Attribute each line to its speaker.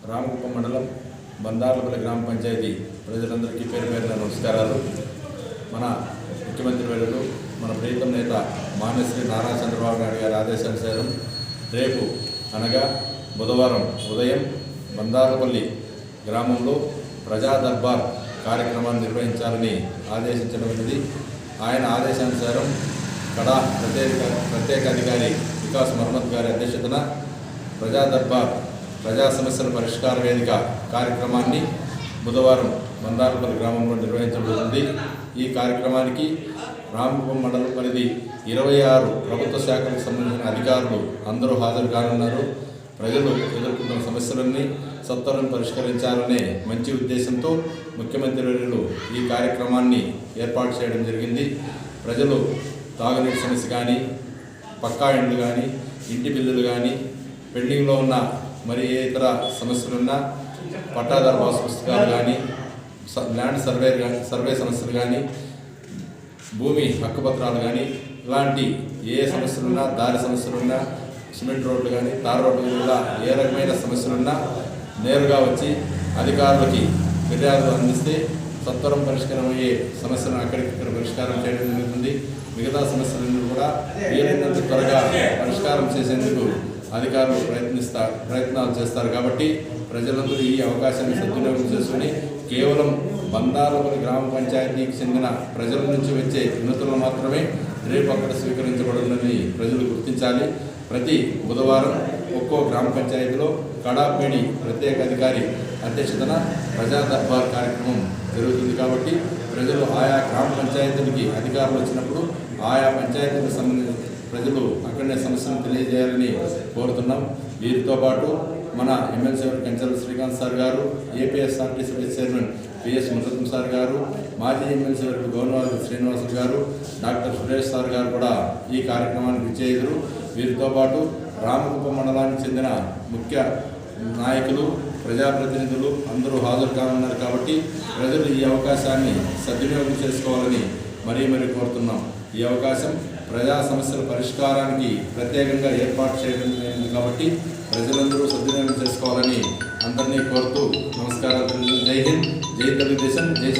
Speaker 1: రామకుప్పం మండలం బందార్లపల్లి గ్రామ పంచాయతీ ప్రజలందరికీ పేరు పేరున నమస్కారాలు. మన ముఖ్యమంత్రి వర్యులు మన ప్రీతం నేత మాన్యశ్రీ నారా చంద్రబాబు నాయుడు గారి ఆదేశానుసారం రేపు అనగా బుధవారం ఉదయం బందార్లపల్లి గ్రామంలో ప్రజా దర్బార్ కార్యక్రమాన్ని నిర్వహించాలని ఆదేశించడమైనది. ఆయన ఆదేశానుసారం కడా ప్రత్యేక అధికారి వికాస్ మహమ్మద్ గారి అధ్యక్షతన ప్రజా దర్బార్ ప్రజా సమస్యల పరిష్కార వేదిక కార్యక్రమాన్ని బుధవారం బందార్లపల్లి గ్రామంలో నిర్వహించబడుతుంది. ఈ కార్యక్రమానికి రామకుప్పం మండలం పరిధి 26 ప్రభుత్వ శాఖలకు సంబంధించిన అధికారులు అందరూ హాజరు కానున్నారు. ప్రజలు ఎదుర్కొంటున్న సమస్యలన్నీ సత్వరం పరిష్కరించాలనే మంచి ఉద్దేశంతో ముఖ్యమంత్రి వర్యులు ఈ కార్యక్రమాన్ని ఏర్పాటు చేయడం జరిగింది. ప్రజలు తాగునీటి సమస్య కానీ, పక్కా ఇండ్లు కానీ, ఇంటి బిల్లులు కానీ, పెండింగ్లో ఉన్న మరి ఏ ఇతర సమస్యలున్నా పట్టాదారు పాస్ పుస్తకాలు కానీ, ల్యాండ్ సర్వే సమస్యలు కానీ, భూమి హక్కుపత్రాలు కానీ, ఇలాంటి ఏ సమస్యలున్నా, దారి సమస్యలున్నా, సిమెంట్ రోడ్లు కానీ, తార్ రోడ్లు ఇలా ఏ రకమైన సమస్యలున్నా నేరుగా వచ్చి అధికారులకి ఫిర్యాదులు అందిస్తే సత్వరం పరిష్కారమయ్యే సమస్యలను అక్కడిక్కడ పరిష్కారం చేయడం జరుగుతుంది. మిగతా సమస్యలను కూడా వీలైనంత త్వరగా పరిష్కారం చేసేందుకు అధికారులు ప్రయత్నాలు చేస్తారు. కాబట్టి ప్రజలందరూ ఈ అవకాశాన్ని సద్వినియోగం చేసుకుని కేవలం బందార్లపల్లి గ్రామ పంచాయతీకి చెందిన ప్రజల నుంచి వచ్చే వినతులను మాత్రమే రేపు అక్కడ స్వీకరించబడుతుందని ప్రజలు గుర్తించాలి. ప్రతి బుధవారం ఒక్కో గ్రామ పంచాయతీలో కడాపేడి ప్రత్యేక అధికారి అధ్యక్షతన ప్రజా దర్బార్ కార్యక్రమం జరుగుతుంది. కాబట్టి ప్రజలు ఆయా గ్రామ పంచాయతీలకి అధికారులు వచ్చినప్పుడు ఆయా పంచాయతీలకు సంబంధించిన ప్రజలు అక్కడనే సమస్యను తెలియజేయాలని కోరుతున్నాం. వీరితో పాటు మన ఎమ్మెల్సీ కంచెల శ్రీకాంత్ సార్ గారు, APSRTC vice chairman PS Muralam sir గారు, మాజీ ఎమ్మెల్సీ గవర్నర్ శ్రీనివాసులు గారు, డాక్టర్ సురేష్ సార్ గారు కూడా ఈ కార్యక్రమానికి విచ్చేయుదురు. వీరితో పాటు రామకుప్పం మండలానికి చెందిన ముఖ్య నాయకులు, ప్రజాప్రతినిధులు అందరూ హాజరు కానున్నారు. కాబట్టి ప్రజలు ఈ అవకాశాన్ని సద్వినియోగం చేసుకోవాలని మరీ కోరుతున్నాం. ఈ అవకాశం ప్రజా సమస్యల పరిష్కారానికి ప్రత్యేకంగా ఏర్పాటు చేయడం జరిగింది. కాబట్టి ప్రజలందరూ సద్వినియోగం చేసుకోవాలని అందరినీ కోరుతూ నమస్కారాలు. జై హింద్, జై తెలుగుదేశం, జై